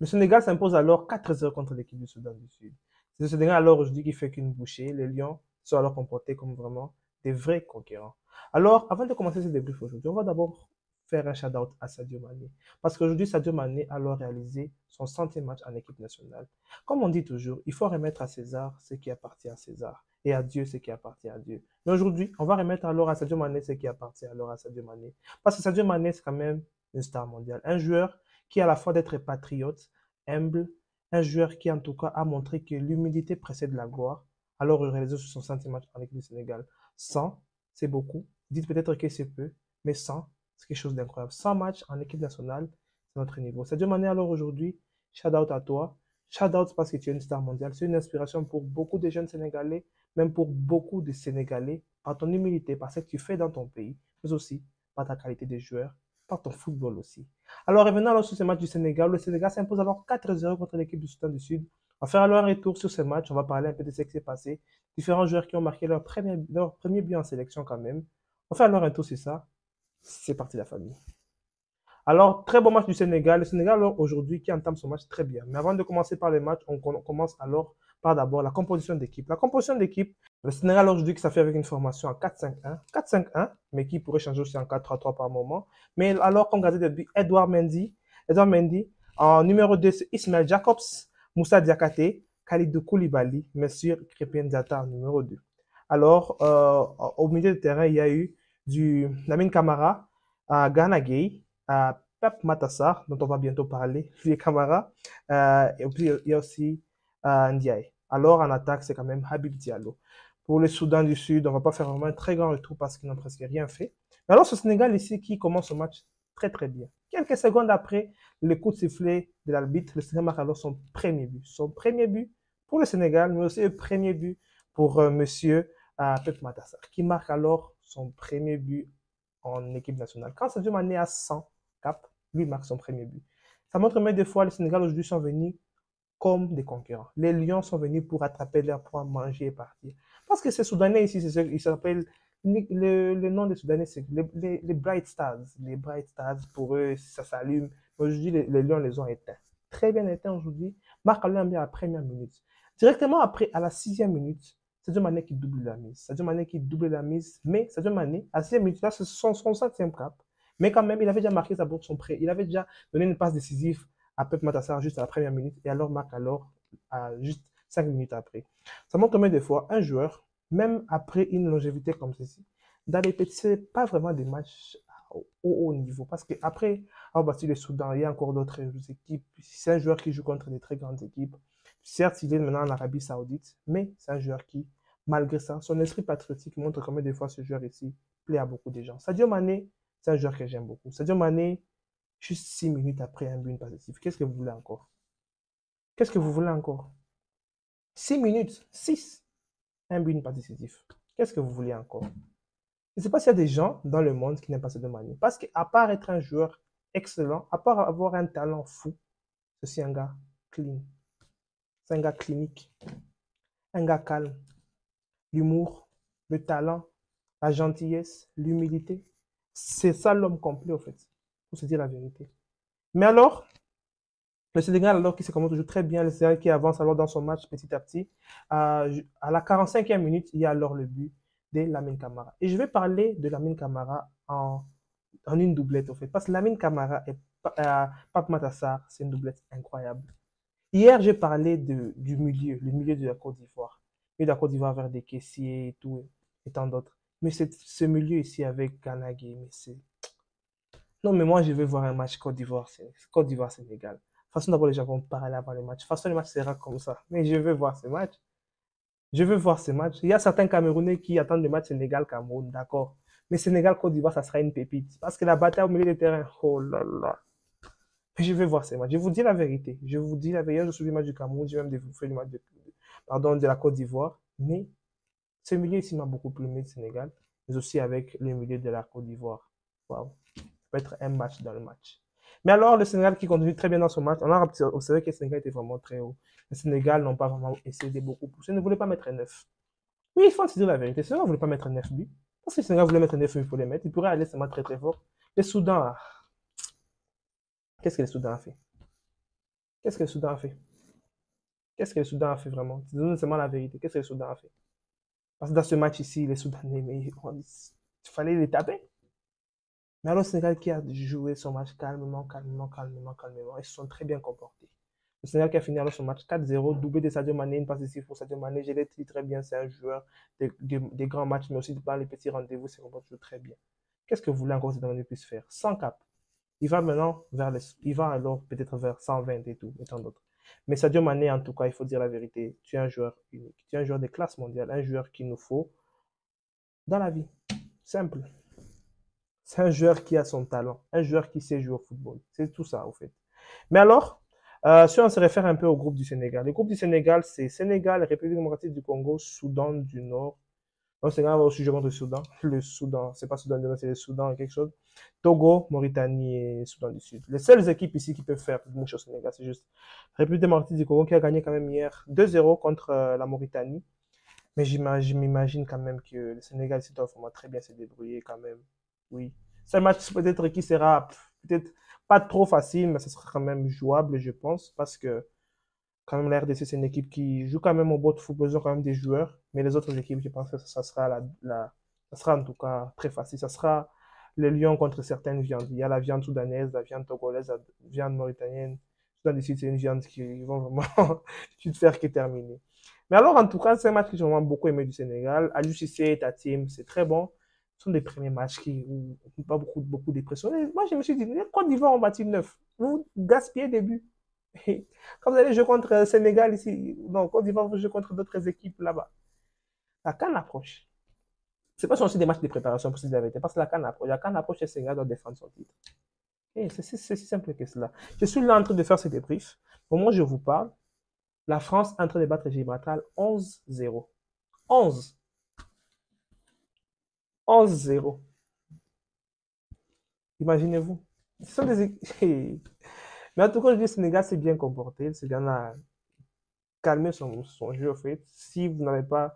Le Sénégal s'impose alors 4-0 contre l'équipe du Soudan du Sud. C'est le Sénégal alors aujourd'hui qui fait qu'une bouchée. Les Lions sont alors comportés comme vraiment des vrais conquérants. Alors, avant de commencer ce débrief aujourd'hui, on va d'abord faire un shout-out à Sadio Mané. Parce qu'aujourd'hui, Sadio Mané a alors réalisé son 100e match en équipe nationale. Comme on dit toujours, il faut remettre à César ce qui appartient à César et à Dieu ce qui appartient à Dieu. Mais aujourd'hui, on va remettre alors à Sadio Mané ce qui appartient alors à Sadio Mané. Parce que Sadio Mané, c'est quand même une star mondiale. Un joueur qui a à la fois d'être patriote, humble, un joueur qui en tout cas a montré que l'humilité précède la gloire. Alors il réalise son 100e match en équipe du Sénégal. 100, c'est beaucoup. Dites peut-être que c'est peu, mais 100, c'est quelque chose d'incroyable. 100 matchs en équipe nationale, c'est notre niveau. Sadio Mané, alors aujourd'hui, shout out à toi. Shout out parce que tu es une star mondiale. C'est une inspiration pour beaucoup de jeunes Sénégalais, même pour beaucoup de Sénégalais, par ton humilité, par ce que tu fais dans ton pays, mais aussi par ta qualité de joueur, par ton football aussi. Alors revenons alors sur ce match du Sénégal. Le Sénégal s'impose alors 4-0 contre l'équipe du Soudan du Sud. On va faire alors un retour sur ce match. On va parler un peu de ce qui s'est passé. Différents joueurs qui ont marqué leur premier but en sélection quand même. On va faire alors un tour sur ça. C'est parti la famille. Alors, très bon match du Sénégal. Le Sénégal, alors, aujourd'hui, qui entame son match très bien. Mais avant de commencer par les matchs, on commence alors par d'abord la composition d'équipe. La composition d'équipe, le Sénégal, aujourd'hui, qui ça fait avec une formation en 4-5-1. 4-5-1, mais qui pourrait changer aussi en 4-3-3 par moment. Mais alors, comme gardien de but, Edouard Mendy. En numéro 2, c'est Ismaël Jacobs, Moussa Diakate, Khalidou Koulibaly, Monsieur Krépin Diatta en numéro 2. Alors, au milieu de terrain, il y a eu du Lamine Camara, Gana Gueye, Pep Matassar, dont on va bientôt parler, lui et Camara, et puis il y a aussi Ndiaye. Alors en attaque, c'est quand même Habib Diallo. Pour le Soudan du Sud, on ne va pas faire vraiment un très grand retour parce qu'ils n'ont presque rien fait. Mais alors ce Sénégal ici qui commence ce match très très bien. Quelques secondes après le coup de sifflet de l'arbitre, le Sénégal marque alors son premier but. Son premier but pour le Sénégal, mais aussi le premier but pour monsieur Pep Matassar, qui marque alors son premier but en équipe nationale. Quand Sadio Mané a 100 cap, lui marque son premier but. Ça montre même des fois, les Sénégal aujourd'hui sont venus comme des concurrents. Les Lions sont venus pour attraper leurs points, manger et partir. Parce que ces Soudanais ici, ils s'appellent, le nom des Soudanais, c'est les Bright Stars. Les Bright Stars, pour eux, ça s'allume. Aujourd'hui, les Lions les ont éteints. Très bien éteints aujourd'hui. Marc Alain à la première minute. Directement après, à la 6e minute, Sadio Mané qui double la mise. Sadio Mané qui double la mise. Mais Sadio Mané, à la 6e minute, là, c'est son 5e cap. Mais quand même, il avait déjà marqué sa bourse, son prêt. Il avait déjà donné une passe décisive à Pep Matassar juste à la première minute. Et alors, marque alors, à juste 5 minutes après. Ça montre combien de fois un joueur, même après une longévité comme ceci, dans les petits, c'est pas vraiment des matchs au haut niveau. Parce qu'après avoir battu le Soudan, il y a encore d'autres équipes. C'est un joueur qui joue contre des très grandes équipes. Certes, il est maintenant en Arabie Saoudite, mais c'est un joueur qui, malgré ça, son esprit patriotique montre combien de fois ce joueur ici plaît à beaucoup de gens. Sadio Mané, c'est un joueur que j'aime beaucoup. Sadio Mané, juste 6 minutes après un but, une passe décisive. Qu'est-ce que vous voulez encore? Qu'est-ce que vous voulez encore? 6 minutes, 6, un but, une passe décisive. Qu'est-ce que vous voulez encore? Je ne sais pas s'il y a des gens dans le monde qui n'aiment pas Sadio Mané. Parce qu'à part être un joueur excellent, à part avoir un talent fou, c'est aussi un gars clean. C'est un gars clinique, un gars calme. L'humour, le talent, la gentillesse, l'humilité. C'est ça l'homme complet, au fait, pour se dire la vérité. Mais alors, le Sénégal, alors qui se commence toujours très bien, le Sénégal qui avance alors dans son match petit à petit, à la 45e minute, il y a alors le but de Lamine Camara. Et je vais parler de Lamine Camara en une doublette, au fait, parce que Lamine Camara et Pape Matassar, c'est une doublette incroyable. Hier, j'ai parlé du milieu, le milieu de la Côte d'Ivoire. Et de la Côte d'Ivoire vers des caissiers et tout, et tant d'autres. Mais ce milieu ici avec Ganagé, mais c'est... Non, mais moi, je vais voir un match Côte d'Ivoire, Côte d'Ivoire-Sénégal. De toute façon, d'abord, les gens vont parler avant le match. De toute façon, le match sera comme ça. Mais je veux voir ce match. Je veux voir ce match. Il y a certains Camerounais qui attendent le match Sénégal-Cameroun, d'accord. Mais Sénégal-Côte d'Ivoire, ça sera une pépite. Parce que la bataille au milieu des terrains, oh là là. Mais je vais voir ces matchs. Je vous dis la vérité. Je vous dis la vérité. Je suis le match du Cameroun. J'ai même fait le match de la Côte d'Ivoire. Mais ce milieu ici m'a beaucoup plu, le Sénégal. Mais aussi avec le milieu de la Côte d'Ivoire. Waouh. Ça peut être un match dans le match. Mais alors, le Sénégal qui continue très bien dans son match, on a observé que le Sénégal était vraiment très haut. Le Sénégal n'ont pas vraiment essayé de beaucoup pousser. Ils ne voulaient pas mettre un 9. Oui, il faut se dire la vérité. Le Sénégal ne voulait pas mettre un 9 buts. Parce que le Sénégal voulait mettre un 9 buts, il faut les mettre. Il pourrait aller ce match très très fort. Le Soudan, qu'est-ce que le Soudan a fait? Qu'est-ce que le Soudan a fait? Qu'est-ce que le Soudan a fait vraiment? Dis-nous seulement la vérité. Qu'est-ce que le Soudan a fait? Parce que dans ce match ici, les Soudanais, mais il fallait les taper. Mais alors, le Sénégal qui a joué son match calmement, calmement, calmement, calmement, ils se sont très bien comportés. Le Sénégal qui a fini alors son match 4-0, doublé de Sadio Mané, une passe décisive pour Sadio Mané. Je l'ai dit très bien, c'est un joueur des grands matchs, mais aussi dans les petits rendez-vous, c'est comporte toujours très bien. Qu'est-ce que vous voulez encore Sadio Mané puisse faire? Sans cap. Il va maintenant il va alors peut-être vers 120 et tout, et tant d'autres. Mais Sadio Mané, en tout cas, il faut dire la vérité, tu es un joueur unique. Tu es un joueur de classe mondiale, un joueur qu'il nous faut dans la vie. Simple. C'est un joueur qui a son talent, un joueur qui sait jouer au football. C'est tout ça, au fait. Mais alors, si on se réfère un peu au groupe du Sénégal, le groupe du Sénégal, c'est Sénégal, République démocratique du Congo, Soudan du Nord. Donc, Sénégal va au sujet du Soudan. Le Soudan, c'est pas Soudan du Nord, c'est le Soudan, quelque chose. Togo, Mauritanie et Soudan du Sud. Les seules équipes ici qui peuvent faire mouche au Sénégal, c'est juste République démocratique du Congo qui a gagné quand même hier 2-0 contre la Mauritanie. Mais je m'imagine quand même que le Sénégal ici doit vraiment très bien se débrouiller quand même. Oui. C'est un match peut-être qui sera peut-être pas trop facile, mais ce sera quand même jouable, je pense, parce que quand même la RDC, c'est une équipe qui joue quand même au beau de football, ils ont quand même des joueurs, mais les autres équipes, je pense que ça sera ça sera en tout cas très facile. Ça sera les lions contre certaines viandes. Il y a la viande soudanaise, la viande togolaise, la viande mauritanienne. Soudan du Sud, c'est une viande qui vont vraiment tout faire que terminer. Mais alors, en tout cas, c'est un match que j'ai vraiment beaucoup aimé du Sénégal. Aliou Cissé, ta team, c'est très bon. Ce sont des premiers matchs où pas beaucoup de pression. Et moi, je me suis dit, les Côte d'Ivoire ont battu 9. Vous gaspillez des buts. Et quand vous allez jouer contre le Sénégal ici, non, Côte d'Ivoire, vous jouez contre d'autres équipes là-bas. La CAN approche. C'est pas aussi des matchs de préparation pour se dire la vérité, parce que la CAN approche. La CAN approche et le Sénégal doit défendre son titre. Et c'est si simple que cela. Je suis là en train de faire ces débriefs. Au moment où je vous parle, la France est en train de battre Gibraltar 11-0. 11. 11-0. Imaginez-vous. Ce sont des... Mais en tout cas, je dis, le Sénégal s'est bien comporté. Le Sénégal a calmé son jeu, en fait. Si vous n'avez pas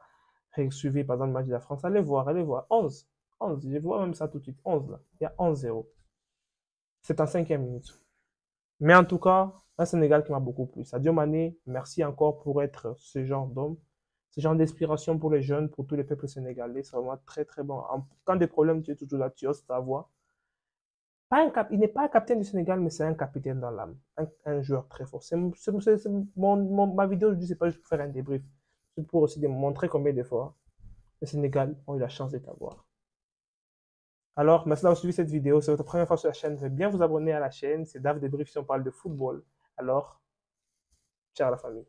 suivi, par exemple, le match de la France, allez voir, allez voir. 11. 11. Je vois même ça tout de suite. 11, là. Il y a 11-0. C'est en cinquième minute. Mais en tout cas, un Sénégal qui m'a beaucoup plu. Sadio Mané, merci encore pour être ce genre d'homme, ce genre d'inspiration pour les jeunes, pour tous les peuples sénégalais. C'est vraiment très, très bon. En temps de problèmes, tu es toujours là, tu oses ta voix. Il n'est pas un capitaine du Sénégal, mais c'est un capitaine dans l'âme. Un joueur très fort. Ma vidéo aujourd'hui, c'est pas juste pour faire un débrief. C'est pour aussi montrer combien de fois le Sénégal a eu la chance de t'avoir. Alors, merci d'avoir suivi cette vidéo. C'est votre première fois sur la chaîne. Vous pouvez bien vous abonner à la chaîne. C'est Dave Débrief si on parle de football. Alors, ciao la famille.